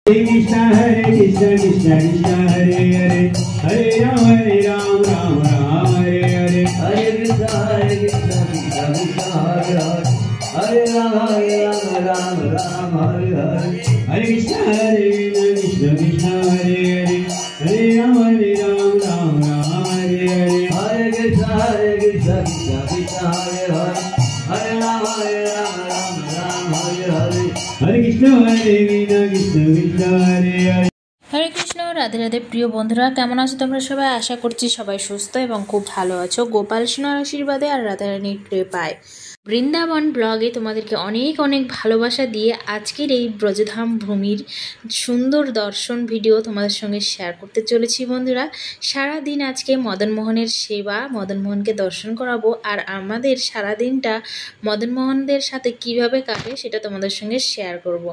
Hare Krishna Krishna Krishna Hare Hare Hare Ram Ram Ram Hare Hare Hare Krishna Krishna Krishna Hare Hare Hare Ram Ram Hare Hare Hare Krishna Krishna Krishna Hare Hare Hare Ram Ram Hare Hare Hare Krishna Krishna Krishna Hare Hare Hare Ram Ram Hare Hare Hare Krishna Krishna Krishna Hare Hare। হরে কৃষ্ণ, রাধে রাধে। প্রিয় বন্ধুরা, কেমন আছো তোমরা সবাই? আশা করছি সবাই সুস্থ এবং খুব ভালো আছো। গোপাল সোনার আশীর্বাদে আর রাধারানীর কৃপায় বৃন্দাবন ব্লগে তোমাদেরকে অনেক অনেক ভালোবাসা দিয়ে আজকের এই ব্রজধাম ভূমির সুন্দর দর্শন ভিডিও তোমাদের সঙ্গে শেয়ার করতে চলেছি। বন্ধুরা, সারা দিন আজকে মদনমোহনের সেবা, মদনমোহনকে দর্শন করাবো, আর আমাদের সারা দিনটা মদনমোহনদের সাথে কিভাবে কাটে সেটা তোমাদের সঙ্গে শেয়ার করব।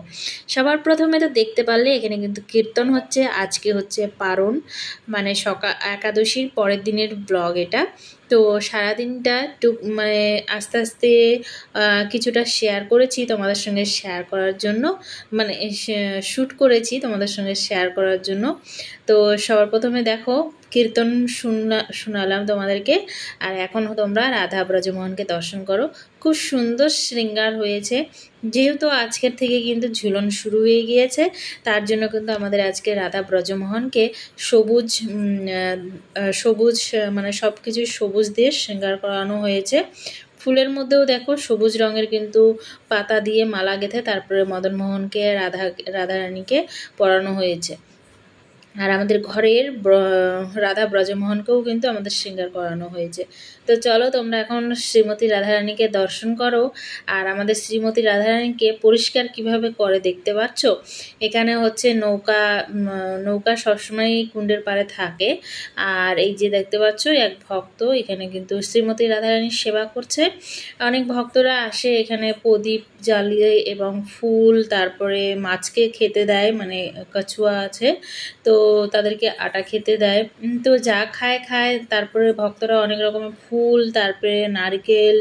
সবার প্রথমে তো দেখতে পারলে এখানে কিন্তু কীর্তন হচ্ছে। আজকে হচ্ছে পারণ, মানে একাদশীর পরের দিনের ব্লগ এটা। তো সারাদিনটা মানে আস্তে আস্তে কিছুটা শেয়ার করেছি তোমাদের সঙ্গে শেয়ার করার জন্য, মানে শ্যুট করেছি তোমাদের সঙ্গে শেয়ার করার জন্য। তো সবার প্রথমে দেখো কীর্তন শোনালাম তোমাদেরকে, আর এখন তোমরা রাধা ব্রজমোহনকে দর্শন করো। খুব সুন্দর শৃঙ্গার হয়েছে, যেহেতু আজকের থেকে কিন্তু ঝুলন শুরু হয়ে গিয়েছে, তার জন্য কিন্তু আমাদের আজকে রাধা ব্রজমোহনকে সবুজ সবুজ মানে সব কিছুই সবুজ দিয়ে শৃঙ্গার করানো হয়েছে। ফুলের মধ্যেও দেখো সবুজ রঙের কিন্তু পাতা দিয়ে মালা গেঁথে তারপরে মদনমোহনকে রাধারানীকে পরানো হয়েছে। আর আমাদের ঘরের রাধা ব্রজমোহনকেও কিন্তু আমাদের শৃঙ্গার করানো হয়েছে। তো চলো তোমরা এখন শ্রীমতী রাধারানীকে দর্শন করো। আর আমাদের শ্রীমতী রাধারানীকে পরিষ্কার কিভাবে করে দেখতে পাচ্ছ। এখানে হচ্ছে নৌকা সবসময় কুণ্ডের পাড়ে থাকে। আর এই যে দেখতে পাচ্ছ এক ভক্ত এখানে কিন্তু শ্রীমতী রাধারানীর সেবা করছে। অনেক ভক্তরা আসে এখানে প্রদীপ জ্বালিয়ে এবং ফুল, তারপরে মাছকে খেতে দেয়, মানে কচুয়া আছে তো তাদেরকে আটা খেতে দেয়। তো যা খায়। তারপরে ভক্তরা অনেক রকমের ফুল, তারপরে নারকেল,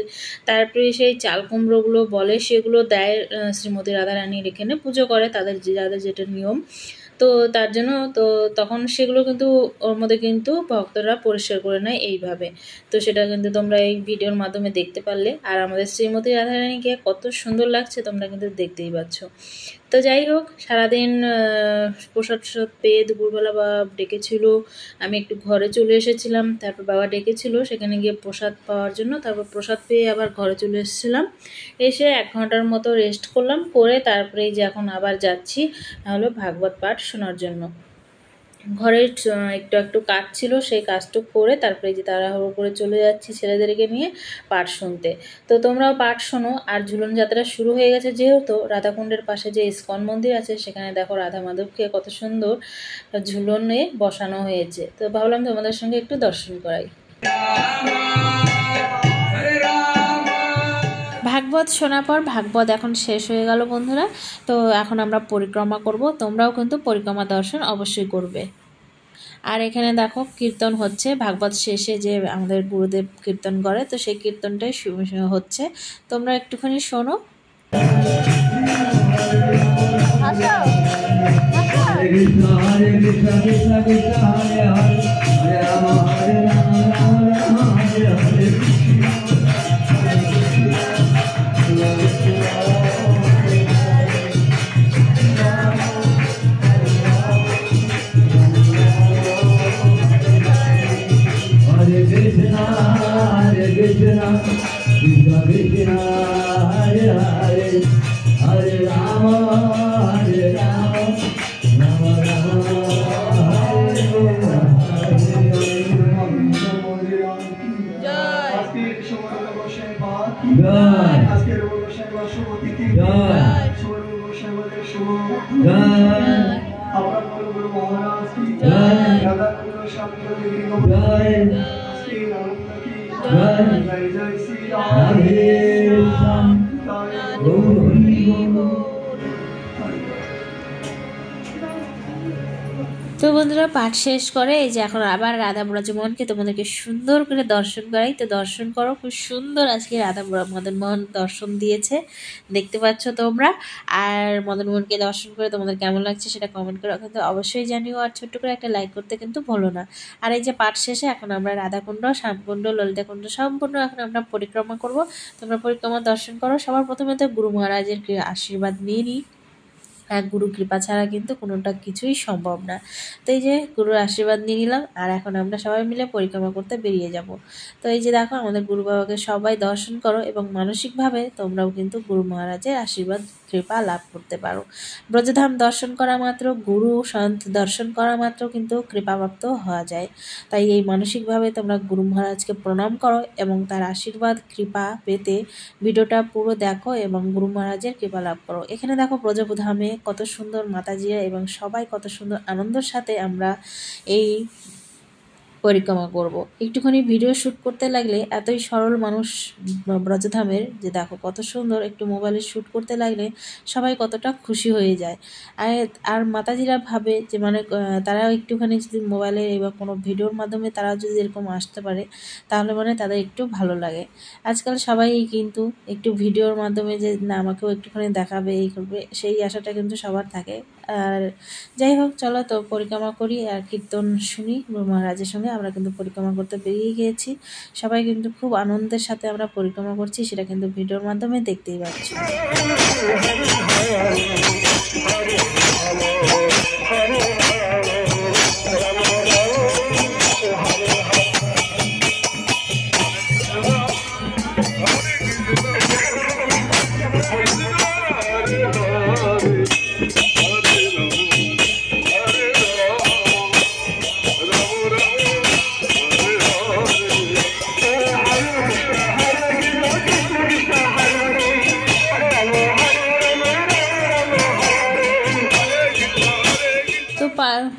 তারপরে সেই চাল কুমড়োগুলো বলে সেগুলো দেয় শ্রীমতী রাধারানীর এখানে পুজো করে যাদের যেটা নিয়ম। তো তার জন্য তো তখন সেগুলো কিন্তু ওর মধ্যে কিন্তু ভক্তরা পরিষ্কার করে নেয় এইভাবে। তো সেটা কিন্তু তোমরা এই ভিডিওর মাধ্যমে দেখতে পারলে। আর আমাদের শ্রীমতী রাধারানীকে কত সুন্দর লাগছে তোমরা কিন্তু দেখতেই পাচ্ছ। তো যাই হোক, সারাদিন প্রসাদ পেয়ে দুপুরবেলা বাবা ডেকেছিল, আমি একটু ঘরে চলে এসেছিলাম। তারপর বাবা ডেকেছিল সেখানে গিয়ে প্রসাদ পাওয়ার জন্য, তারপর প্রসাদ পেয়ে আবার ঘরে চলে এসেছিলাম। এসে 1 ঘন্টার মতো রেস্ট করলাম, করে তারপরে এই যে এখন আবার যাচ্ছি হলো ভাগবত পাঠ শোনার জন্য। ঘরে একটু কাজ ছিল, সেই কাজটুকু করে তারপরে যে তাড়াহুড়ো করে চলে যাচ্ছি ছেলেদেরকে নিয়ে পাঠ শুনতে। তো তোমরাও পাঠ শোনো। আর ঝুলন যাত্রা শুরু হয়ে গেছে, যেহেতু রাধাকুণ্ডের পাশে যে ইস্কন মন্দির আছে সেখানে দেখো রাধা মাধবকে কত সুন্দর ঝুলনে বসানো হয়েছে। তো ভাবলাম তোমাদের সঙ্গে একটু দর্শন করাই। ভাগবত শোনার পর ভাগবত এখন শেষ হয়ে গেল বন্ধুরা। তো এখন আমরা পরিক্রমা করব, তোমরাও কিন্তু পরিক্রমা দর্শন অবশ্যই করবে। আর এখানে দেখো কীর্তন হচ্ছে, ভাগবত শেষে যে আমাদের গুরুদেব কীর্তন করে, তো সেই কীর্তনটাই হচ্ছে, তোমরা একটুখানি শোনো। তো বন্ধুরা পাঠ শেষ করে এই যে এখন আবার রাধা ব্রজমোহনকে তোমাদেরকে সুন্দর করে দর্শন করাই। তো দর্শন করো, খুব সুন্দর আজকে রাধা মদন মোহন দর্শন দিয়েছে, দেখতে পাচ্ছ তোমরা। আর মদন মোহনকে দর্শন করে তোমাদের কেমন লাগছে সেটা কমেন্ট করে কিন্তু অবশ্যই জানিও, আর ছোট্ট করে একটা লাইক করতে কিন্তু ভুলো না। আর এই যে পাঠ শেষে এখন আমরা রাধাকুণ্ড, শ্যামকুণ্ড, ললিতাকুণ্ড সম্পূর্ণ এখন আমরা পরিক্রমা করব। তোমরা পরিক্রমা দর্শন করো। সবার প্রথমে তো গুরু মহারাজের আশীর্বাদ নিয়ে নিই। গুরু কৃপা ছাড়া কিন্তু কোনোটা কিছুই সম্ভব না। তো এই যে গুরুর আশীর্বাদ নিয়ে নিলাম, আর এখন আমরা সবাই মিলে পরিক্রমা করতে বেরিয়ে যাব। তো এই যে দেখো আমাদের গুরু বাবাকে সবাই দর্শন করো এবং মানসিকভাবে তোমরাও কিন্তু গুরু মহারাজের আশীর্বাদ কৃপা লাভ করতে পারো। ব্রজধাম দর্শন করা মাত্র, গুরু সন্ত দর্শন করা মাত্র কিন্তু কৃপাপ্রাপ্ত হওয়া যায়। তাই এই মানসিকভাবে তোমরা গুরু মহারাজকে প্রণাম করো এবং তার আশীর্বাদ কৃপা পেতে ভিডিওটা পুরো দেখো এবং গুরু মহারাজের কৃপা লাভ করো। এখানে দেখো ব্রজধামে কত সুন্দর মাতাজিরা এবং সবাই কত সুন্দর আনন্দের সাথে আমরা এই পরিক্রমা করব। একটুখানি ভিডিও শ্যুট করতে লাগলে এতই সরল মানুষ ব্রজধামের, যে দেখো কত সুন্দর, একটু মোবাইলে শ্যুট করতে লাগলে সবাই কতটা খুশি হয়ে যায়। আর মাতাজিরা ভাবে যে মানে তারা একটুখানি যদি মোবাইলে বা কোনো ভিডিওর মাধ্যমে তারা যদি এরকম আসতে পারে তাহলে মানে তাদের একটু ভালো লাগে। আজকাল সবাই কিন্তু একটু ভিডিওর মাধ্যমে যে না আমাকেও একটুখানি দেখাবে, এই করবে, সেই আশাটা কিন্তু সবার থাকে। আর যাই হোক, চলো তো পরিক্রমা করি আর কীর্তন শুনি গুরু মহারাজের সঙ্গে। আমরা কিন্তু পরিক্রমা করতে বেরিয়ে গিয়েছি, সবাই কিন্তু খুব আনন্দের সাথে আমরা পরিক্রমা করছি, সেটা কিন্তু ভিডিওর মাধ্যমে দেখতেই পাচ্ছি।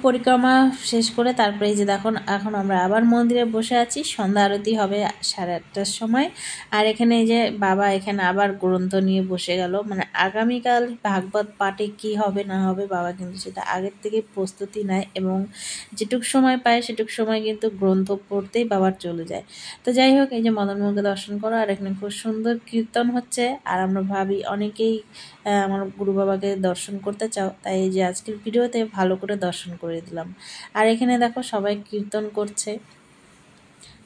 পরিক্রমা শেষ করে তারপরে এই যে দেখুন এখন আমরা আবার মন্দিরে বসে আছি। সন্ধ্যা আরতি হবে 8:30টার সময়। আর এখানে এই যে বাবা এখানে আবার গ্রন্থ নিয়ে বসে গেল, মানে আগামীকাল ভাগবত পাঠে কি হবে না হবে বাবা কিন্তু সেটা আগের থেকে প্রস্তুতি নেয় এবং যেটুক সময় পায় সেটুক সময় কিন্তু গ্রন্থ পড়তেই বাবার চলে যায়। তো যাই হোক, এই যে মদন মোহনকে দর্শন করো, আর এখানে খুব সুন্দর কীর্তন হচ্ছে। আর আমরা ভাবি অনেকেই আমার গুরু বাবাকে দর্শন করতে চাও, তাই এই যে আজকের ভিডিওতে ভালো করে দর্শন করে দিলাম। আর এখানে দেখো সবাই কীর্তন করছে।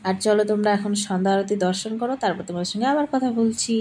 আর চলো তোমরা এখন সন্ধ্যা আরতি দর্শন করো, তারপর তোমার সঙ্গে আবার কথা বলছি।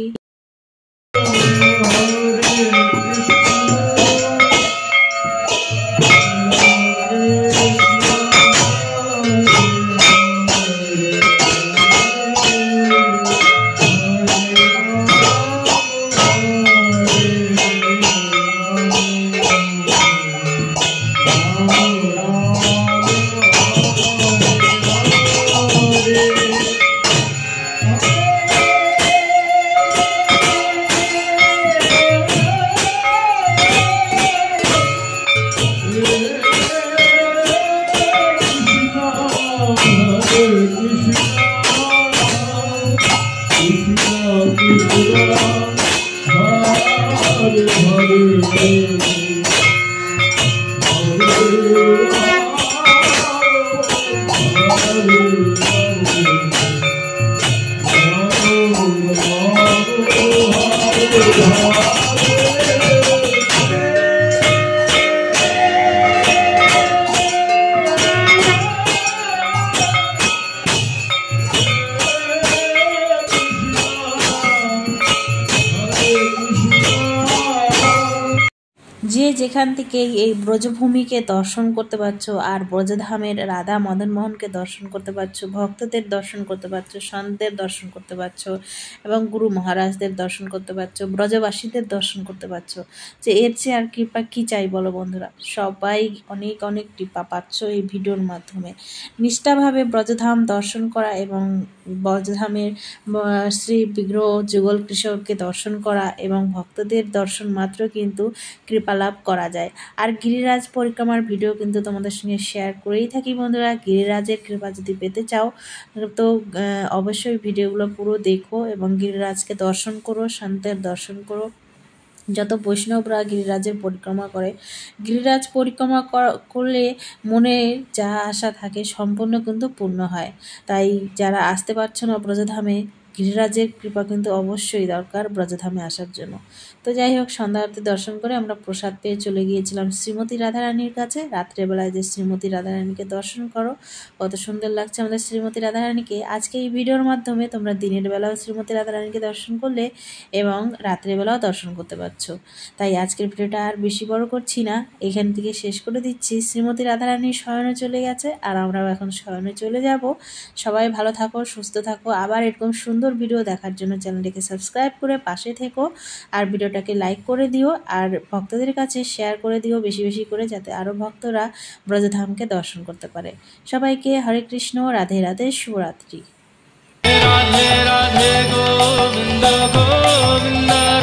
যে যেখান থেকে এই ব্রজভূমিকে দর্শন করতে পারছো আর ব্রজধামের রাধা মদন মোহনকে দর্শন করতে পারছো, ভক্তদের দর্শন করতে পারছো, সন্তের দর্শন করতে পারছো এবং গুরু মহারাজদের দর্শন করতে পারছো, ব্রজবাসীদের দর্শন করতে পারছো, যে এর চেয়ে আর কৃপা কী চাই বলো বন্ধুরা। সবাই অনেক অনেক কৃপা পাচ্ছ এই ভিডিওর মাধ্যমে। নিষ্ঠাভাবে ব্রজধাম দর্শন করা এবং ব্রজধামের শ্রী বিগ্রহ যুগল কৃষ্ণকে দর্শন করা এবং ভক্তদের দর্শন মাত্র কিন্তু কৃপা লাভ করা যায়। আর গিরিরাজ পরিক্রমার ভিডিও কিন্তু তোমাদের সঙ্গে শেয়ার করেই থাকি বন্ধুরা। গিরিরাজের কৃপা যদি পেতে চাও তো অবশ্যই ভিডিওগুলো পুরো দেখো এবং গিরিরাজকে দর্শন করো, সন্তের দর্শন করো যত বৈষ্ণবরা গিরিরাজের পরিক্রমা করে, গিরিরাজ পরিক্রমা করলে মনে যা আশা থাকে সম্পূর্ণ কিন্তু পূর্ণ হয়। তাই যারা আসতে পারছো না ব্রজধামে, গিরিরাজের কৃপা কিন্তু অবশ্যই দরকার ব্রজধামে আসার জন্য। তো যাই হোক, সন্ধ্যা আরতি দর্শন করে আমরা প্রসাদ পেয়ে চলে গিয়েছিলাম শ্রীমতী রাধারানীর কাছে। রাত্রেবেলায় যে শ্রীমতী রাধারানীকে দর্শন করো, কত সুন্দর লাগছে আমাদের শ্রীমতী রাধারানীকে। আজকে এই ভিডিওর মাধ্যমে তোমরা দিনের বেলাও শ্রীমতী রাধারানীকে দর্শন করলে এবং রাত্রেবেলাও দর্শন করতে পারছো। তাই আজকের ভিডিওটা আর বেশি বড় করছি না, এখান থেকে শেষ করে দিচ্ছি। শ্রীমতী রাধারানীর শয়নে চলে গেছে আর আমরাও এখন শয়নে চলে যাব। সবাই ভালো থাকো, সুস্থ থাকো। আবার এরকম সুন্দর ভিডিও দেখার জন্য চ্যানেলটিকে সাবস্ক্রাইব করে পাশে থেকো, আর ভিডিওটাকে লাইক করে দিও, আর ভক্তদের কাছে শেয়ার করে দিও বেশি বেশি করে, যাতে আরও ভক্তরা ব্রজধামকে দর্শন করতে পারে। সবাইকে হরে কৃষ্ণ, রাধে রাধে, শুভরাত্রি। রাধে রাধে গোবিন্দ গোবিন্দ।